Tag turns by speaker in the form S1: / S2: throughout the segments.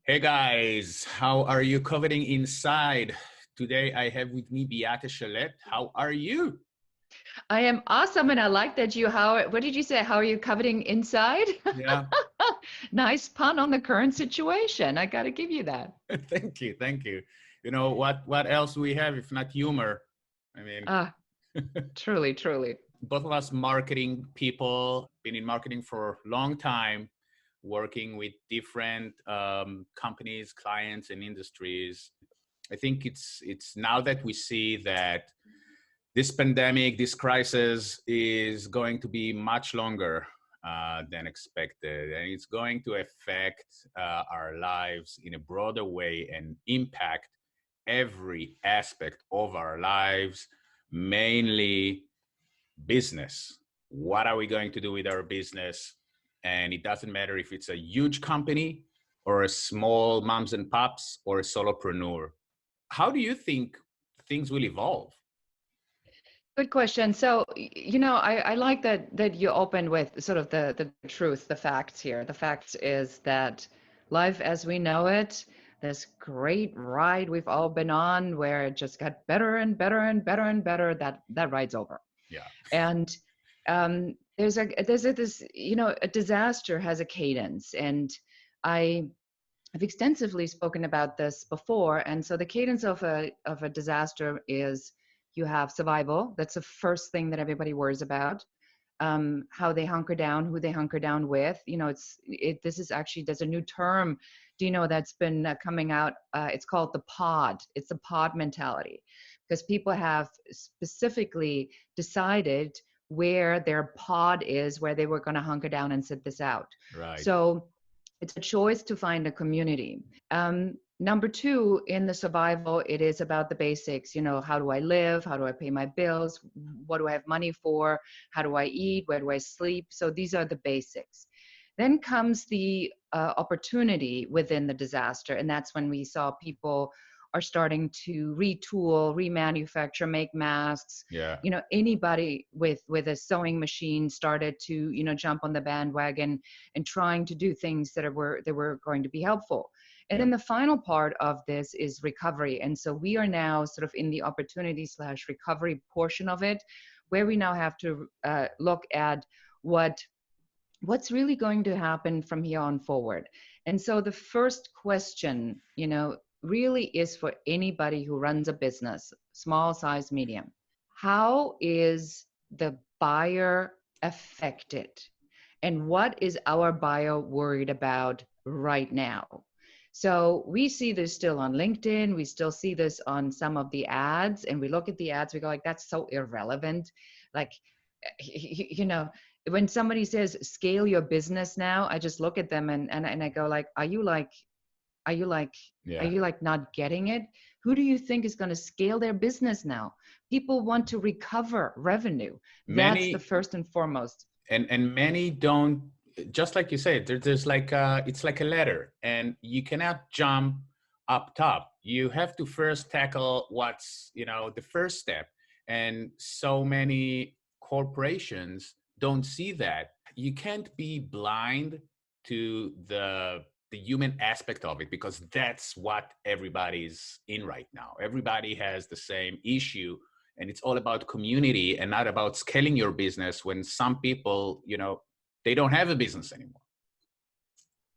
S1: Hey guys, how are you coveting inside? Today I have with me Beate Chelette. How are you?
S2: I am awesome, and I like that what did you say? How are you coveting inside?
S1: Yeah,
S2: Nice pun on the current situation. I got to give you that.
S1: thank you, thank you. You know what else we have if not humor? I mean,
S2: Ah, truly, truly.
S1: both of us marketing people, been in marketing for a long time, working with different companies, clients, and industries. I think it's now that we see that this pandemic, this crisis is going to be much longer than expected, and it's going to affect our lives in a broader way and impact every aspect of our lives, mainly business. What are we going to do with our business? And it doesn't matter if it's a huge company or a small moms and pops or a solopreneur. How do you think things will evolve?
S2: Good question. So, I like that you opened with sort of the truth, the facts here. The facts is that life as we know it, this great ride we've all been on, where it just got better and better and better and better, that ride's over.
S1: Yeah.
S2: And a disaster has a cadence, and I have extensively spoken about this before. And so the cadence of a disaster is you have survival. That's the first thing that everybody worries about. How they hunker down, who they hunker down with. This is actually, there's a new term, that's been coming out. It's called the pod. It's the pod mentality, because people have specifically decided where their pod is, where they were going to hunker down and sit this out.
S1: Right.
S2: So it's a choice to find a community. Number two, in the survival, it is about the basics. How do I live? How do I pay my bills? What do I have money for? How do I eat? Where do I sleep? So these are the basics. Then comes the opportunity within the disaster. And that's when we saw people are starting to retool, remanufacture, make masks.
S1: Yeah.
S2: Anybody with a sewing machine started to, jump on the bandwagon and trying to do things that were going to be helpful. And
S1: Yeah.
S2: then the final part of this is recovery. And so we are now sort of in the opportunity/recovery portion of it, where we now have to look at what's really going to happen from here on forward. And so the first question, really is for anybody who runs a business, small, size, medium. How is the buyer affected? And what is our buyer worried about right now? So we see this still on LinkedIn. We still see this on some of the ads, and we look at the ads, we go like, that's so irrelevant. Like, when somebody says scale your business now, I just look at them and I go like, are you like
S1: Yeah.
S2: not getting it? Who do you think is going to scale their business now? People want to recover revenue. That's the
S1: Many
S2: first and foremost.
S1: and many don't, just like you said, there's like it's like a ladder and you cannot jump up top. You have to first tackle what's, the first step. And so many corporations don't see that. You can't be blind to the human aspect of it, because that's what everybody's in right now. Everybody has the same issue, and it's all about community and not about scaling your business when some people, they don't have a business anymore.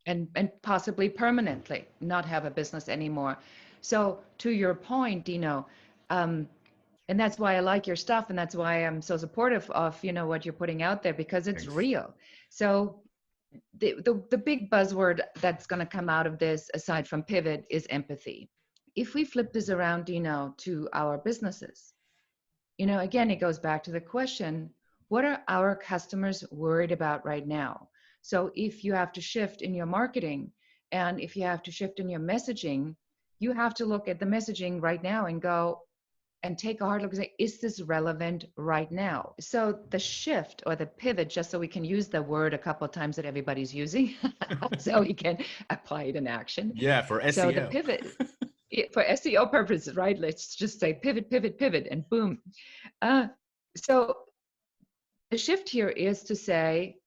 S2: And possibly permanently not have a business anymore. So to your point, Dino, and that's why I like your stuff, and that's why I'm so supportive of what you're putting out there, because it's
S1: Thanks.
S2: real. So the big buzzword that's going to come out of this, aside from pivot, is empathy. If we flip this around, Dino, to our businesses, again, it goes back to the question, what are our customers worried about right now? So if you have to shift in your marketing, and if you have to shift in your messaging, you have to look at the messaging right now and go and take a hard look and say, is this relevant right now? So the shift or the pivot, just so we can use the word a couple of times that everybody's using, so we can apply it in action.
S1: Yeah, for
S2: So the
S1: SEO.
S2: pivot, for SEO purposes, right? Let's just say pivot, pivot, pivot, and boom. So the shift here is to say,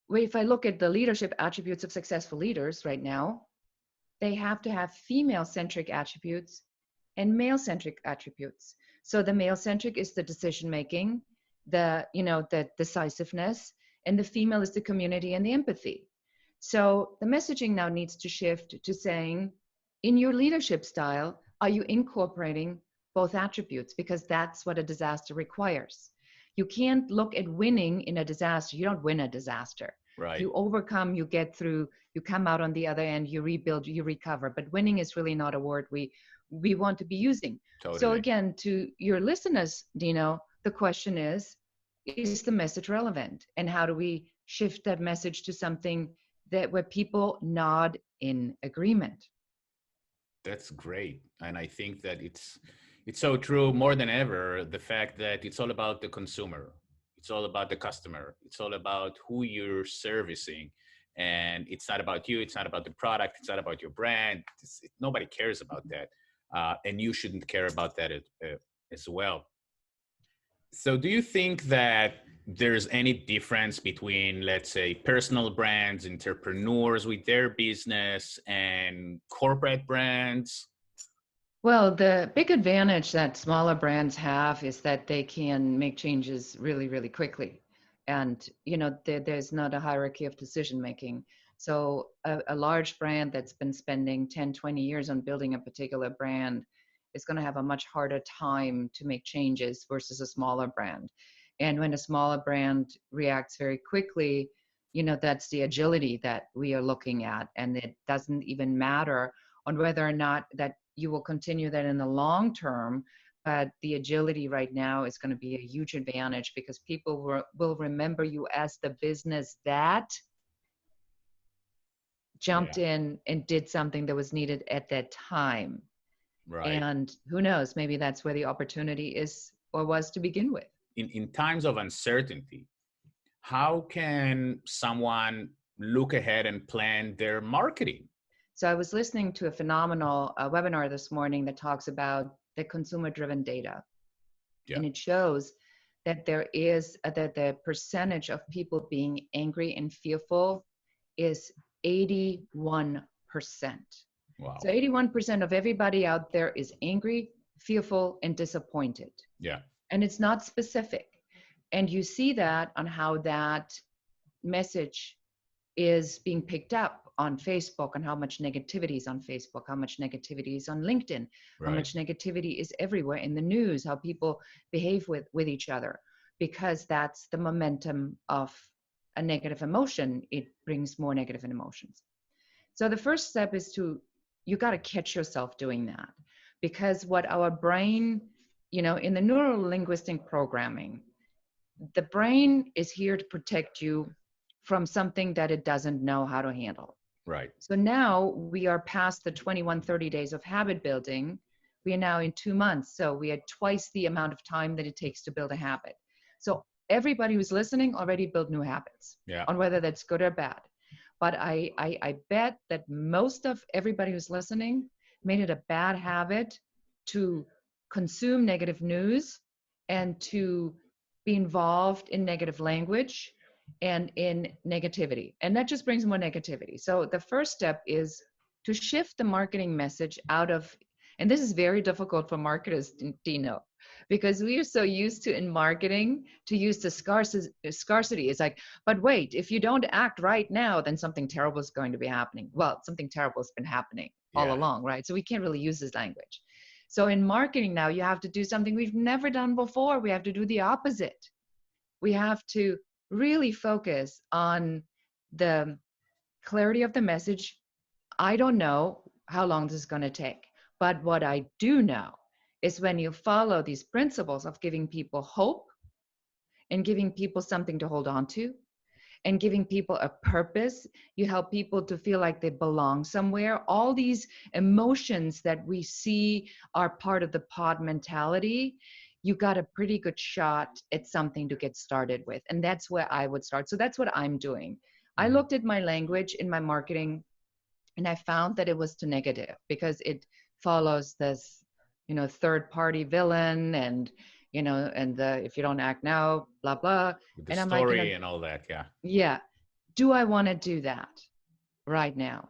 S2: well, if I look at the leadership attributes of successful leaders right now, they have to have female-centric attributes and male-centric attributes. So the male-centric is the decision-making, the decisiveness, and the female is the community and the empathy. So the messaging now needs to shift to saying, in your leadership style, are you incorporating both attributes? Because that's what a disaster requires. You can't look at winning in a disaster. You don't win a disaster.
S1: Right.
S2: You overcome, you get through, you come out on the other end, you rebuild, you recover. But winning is really not a word we want to be using.
S1: Totally.
S2: So again, to your listeners, Dino, the question is the message relevant? And how do we shift that message to something that where people nod in agreement?
S1: That's great. And I think that it's so true more than ever, the fact that it's all about the consumer. It's all about the customer. It's all about who you're servicing. And it's not about you. It's not about the product. It's not about your brand. Nobody cares about that. And you shouldn't care about that as well. So do you think that there's any difference between, let's say, personal brands, entrepreneurs with their business, and corporate brands?
S2: Well, the big advantage that smaller brands have is that they can make changes really, really quickly. And, there's not a hierarchy of decision making. So a large brand that's been spending 10, 20 years on building a particular brand is going to have a much harder time to make changes versus a smaller brand. And when a smaller brand reacts very quickly, that's the agility that we are looking at. And it doesn't even matter on whether or not that you will continue that in the long term, but the agility right now is going to be a huge advantage because people will remember you as the business that jumped in and did something that was needed at that time.
S1: Right.
S2: And who knows, maybe that's where the opportunity is or was to begin with.
S1: In times of uncertainty, how can someone look ahead and plan their marketing?
S2: So I was listening to a phenomenal webinar this morning that talks about the consumer-driven data. Yeah. And it shows that there is that the percentage of people being angry and fearful is 81%.
S1: Wow.
S2: So 81% of everybody out there is angry, fearful, and disappointed.
S1: Yeah.
S2: And it's not specific. And you see that on how that message is being picked up on Facebook, and how much negativity is on Facebook, how much negativity is on LinkedIn, right. How much negativity is everywhere in the news, how people behave with each other, because that's the momentum of a negative emotion. It brings more negative emotions. So the first step is you got to catch yourself doing that, because what our brain, in the neuro-linguistic programming, the brain is here to protect you from something that it doesn't know how to handle.
S1: Right.
S2: So now we are past the 21, 30 days of habit building. We are now in 2 months. So we had twice the amount of time that it takes to build a habit. So everybody who's listening already built new habits, yeah, on whether that's good or bad. But I bet that most of everybody who's listening made it a bad habit to consume negative news and to be involved in negative language and in negativity. And that just brings more negativity. So the first step is to shift the marketing message out of, and this is very difficult for marketers, Dino, because we are so used to in marketing to use the scarcity. It's like, but wait, if you don't act right now, then something terrible is going to be happening. Well, something terrible has been happening all along, right? So we can't really use this language. So in marketing now, you have to do something we've never done before. We have to do the opposite. We have to really focus on the clarity of the message. I don't know how long this is going to take, but what I do know is when you follow these principles of giving people hope and giving people something to hold on to and giving people a purpose, you help people to feel like they belong somewhere. All these emotions that we see are part of the pod mentality. You got a pretty good shot at something to get started with. And that's where I would start. So that's what I'm doing. I looked at my language in my marketing and I found that it was too negative because it follows this, third party villain and, and if you don't act now, blah, blah.
S1: With the and story I'm like, and all that. Yeah.
S2: Yeah. Do I want to do that right now?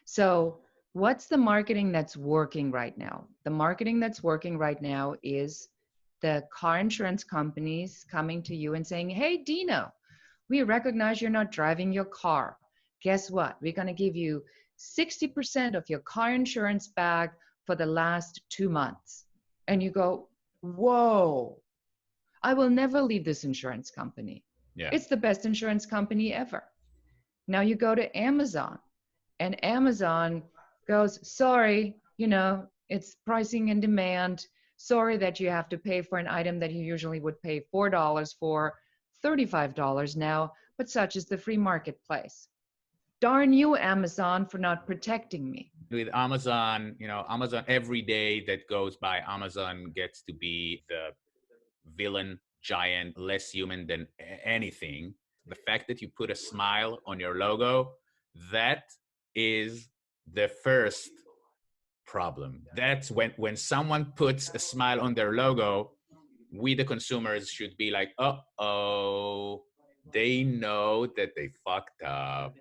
S2: So what's the marketing that's working right now? The marketing that's working right now is the car insurance companies coming to you and saying, hey, Dino, we recognize you're not driving your car. Guess what? We're going to give you 60% of your car insurance back for the last 2 months. And you go, whoa, I will never leave this insurance company.
S1: Yeah.
S2: It's the best insurance company ever. Now you go to Amazon, and Amazon goes, sorry, it's pricing and demand. Sorry that you have to pay for an item that you usually would pay $4 for, $35 now, but such is the free marketplace. Darn you, Amazon, for not protecting me.
S1: With Amazon, Amazon, every day that goes by, Amazon gets to be the villain, giant, less human than anything. The fact that you put a smile on your logo, that is the first problem. That's when someone puts a smile on their logo, we the consumers should be like, oh, they know that they fucked up.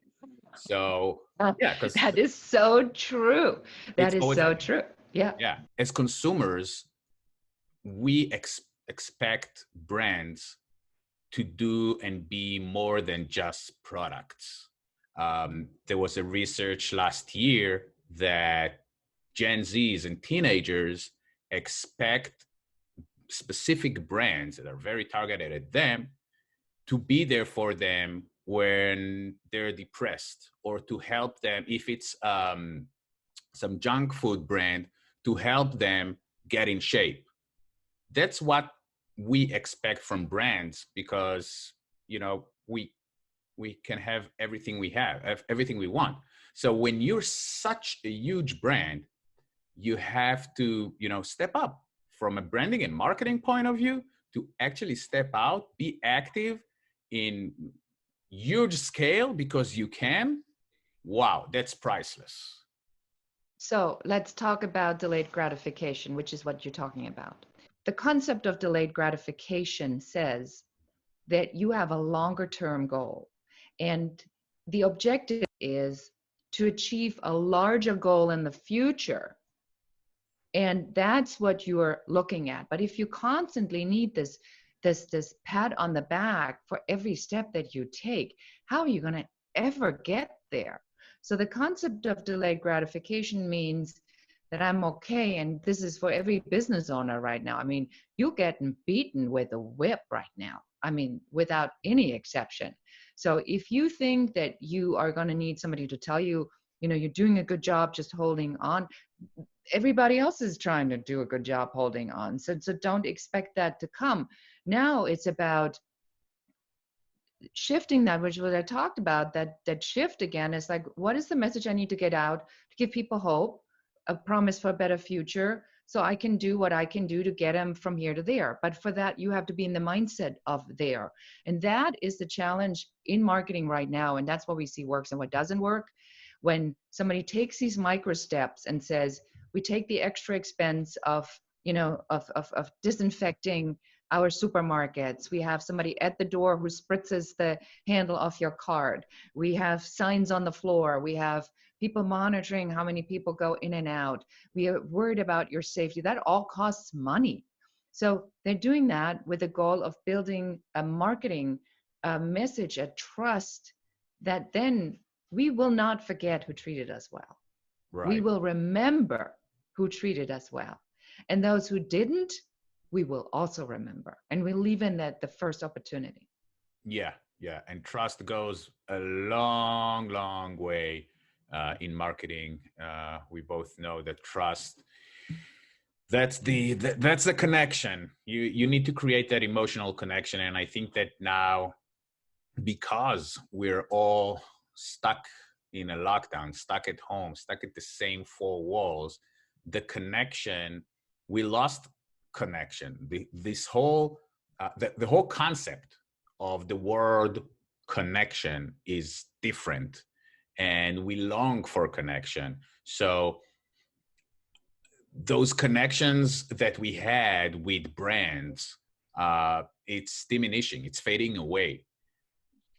S1: So yeah, because
S2: That is so true. That
S1: it's
S2: is
S1: always
S2: so
S1: like,
S2: true. Yeah.
S1: yeah. As consumers, we expect brands to do and be more than just products. There was a research last year that Gen Zs and teenagers expect specific brands that are very targeted at them to be there for them when they're depressed, or to help them if it's some junk food brand, to help them get in shape. That's what we expect from brands, because we can have everything everything we want. So when you're such a huge brand, you have to step up from a branding and marketing point of view, to actually step out, be active in huge scale, because you can. Wow, that's priceless.
S2: So let's talk about delayed gratification, which is what you're talking about. The concept of delayed gratification says that you have a longer term goal, and the objective is to achieve a larger goal in the future. And that's what you are looking at. But if you constantly need this pat on the back for every step that you take, how are you going to ever get there? So the concept of delayed gratification means that I'm okay, and this is for every business owner right now. I mean, you're getting beaten with a whip right now. I mean, without any exception. So if you think that you are going to need somebody to tell you, you're doing a good job just holding on, everybody else is trying to do a good job holding on. So don't expect that to come. Now it's about shifting that, which was I talked about, that shift again is like, what is the message I need to get out to give people hope, a promise for a better future, so I can do what I can do to get them from here to there. But for that, you have to be in the mindset of there. And that is the challenge in marketing right now. And that's what we see works and what doesn't work. When somebody takes these micro steps and says, we take the extra expense of disinfecting our supermarkets. We have somebody at the door who spritzes the handle of your card. We have signs on the floor. We have people monitoring how many people go in and out. We are worried about your safety. That all costs money. So they're doing that with the goal of building a marketing message, a trust, that then we will not forget who treated us well.
S1: Right.
S2: We will remember who treated us well. And those who didn't, we will also remember. And we leave in that the first opportunity.
S1: Yeah. And trust goes a long, long way in marketing. We both know that trust, that's the connection. You need to create that emotional connection. And I think that now, because we're all stuck in a lockdown, stuck at home, stuck at the same four walls, the connection, we lost connection. The whole concept of the word connection is different, and we long for connection. So those connections that we had with brands, it's diminishing, it's fading away.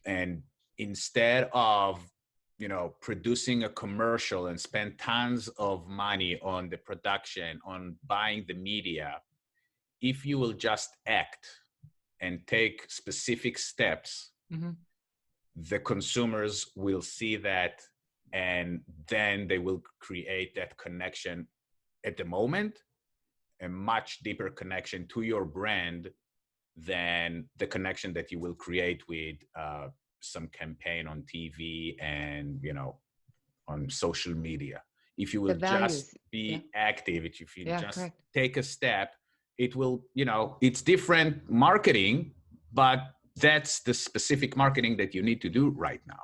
S1: And instead of producing a commercial and spend tons of money on the production, on buying the media, if you will just act and take specific steps,
S2: Mm-hmm.
S1: the consumers will see that, and then they will create that connection at the moment, a much deeper connection to your brand than the connection that you will create with some campaign on TV and, on social media. If you
S2: The
S1: will just
S2: values. Yeah.
S1: be active, if you
S2: Yeah,
S1: just
S2: correct.
S1: take a step, it will, it's different marketing, but that's the specific marketing that you need to do right now.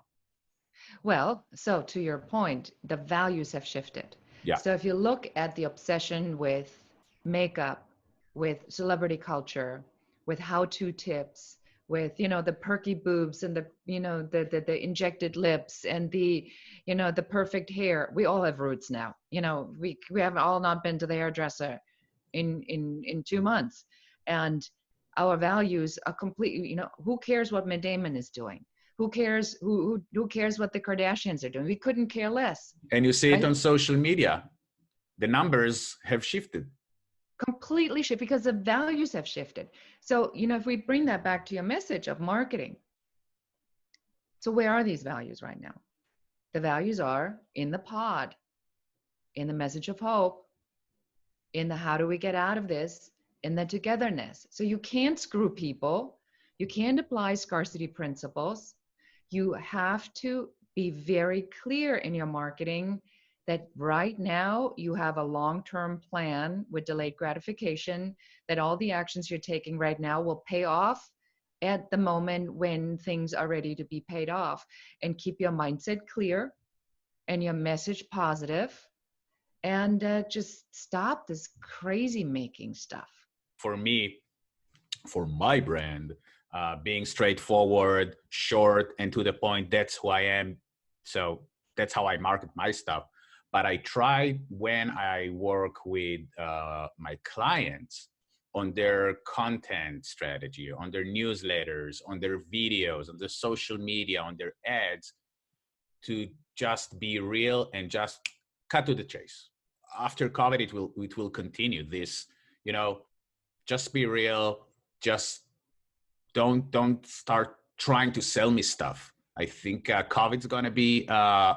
S2: Well, so to your point, the values have shifted.
S1: Yeah.
S2: So if you look at the obsession with makeup, with celebrity culture, with how-to tips, with the perky boobs and the injected lips and the perfect hair. We all have roots now. We have all not been to the hairdresser in 2 months, and our values are completely. Who cares what Matt Damon is doing? Who cares? Who cares what the Kardashians are doing? We couldn't care less.
S1: And you see it
S2: Right?
S1: on social media. The numbers have shifted.
S2: Completely shift because the values have shifted. So, if we bring that back to your message of marketing, so where are these values right now? The values are in the pod, in the message of hope, in the how do we get out of this, in the togetherness. So you can't screw people. You can't apply scarcity principles. You have to be very clear in your marketing that right now you have a long-term plan with delayed gratification, that all the actions you're taking right now will pay off at the moment when things are ready to be paid off, and keep your mindset clear and your message positive, and just stop this crazy making stuff.
S1: For me, for my brand, being straightforward, short, and to the point, that's who I am. So that's how I market my stuff. But I try, when I work with my clients, on their content strategy, on their newsletters, on their videos, on their social media, on their ads, to just be real and just cut to the chase. After COVID, it will continue this, just be real. Just don't start trying to sell me stuff. I think COVID's going to be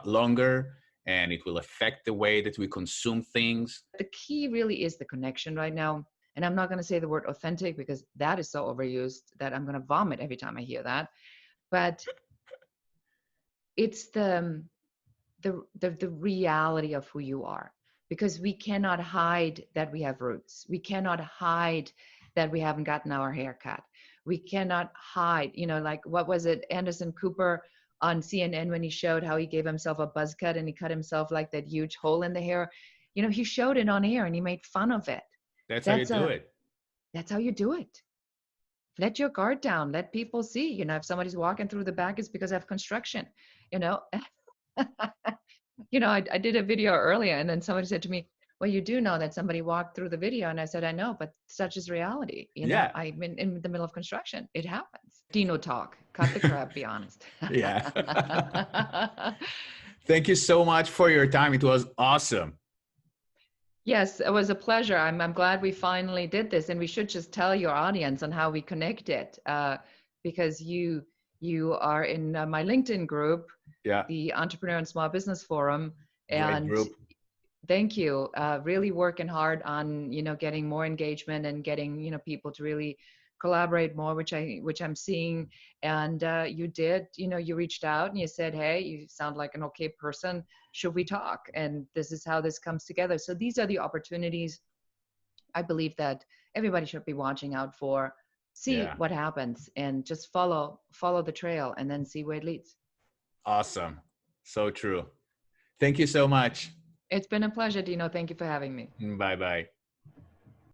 S1: longer, and it will affect the way that we consume things.
S2: The key really is the connection right now. And I'm not going to say the word authentic because that is so overused that I'm going to vomit every time I hear that. But it's the reality of who you are, because we cannot hide that we have roots. We cannot hide that we haven't gotten our hair cut. We cannot hide, like what was it, Anderson Cooper on CNN, when he showed how he gave himself a buzz cut and he cut himself like that huge hole in the hair. He showed it on air and he made fun of it.
S1: That's how you do it.
S2: That's how you do it. Let your guard down. Let people see. If somebody's walking through the back, it's because of construction. I did a video earlier, and then somebody said to me, well, you do know that somebody walked through the video. And I said, I know, but such is reality.
S1: Yeah.
S2: I'm in the middle of construction. It happens. Dino talk. Cut the crap, be honest.
S1: Yeah. Thank you so much for your time. It was awesome.
S2: Yes, it was a pleasure. I'm glad we finally did this, and we should just tell your audience on how we connected, because you are in my LinkedIn group, the Entrepreneur and Small Business Forum, and
S1: great group.
S2: Thank you. Really working hard on getting more engagement and getting people to really collaborate more, which I'm seeing. And you did, you reached out and you said, hey, you sound like an okay person. Should we talk? And this is how this comes together. So these are the opportunities I believe that everybody should be watching out for. See what happens and just follow the trail and then see where it leads.
S1: Awesome. So true. Thank you so much.
S2: It's been a pleasure, Dino. Thank you for having me.
S1: Bye-bye.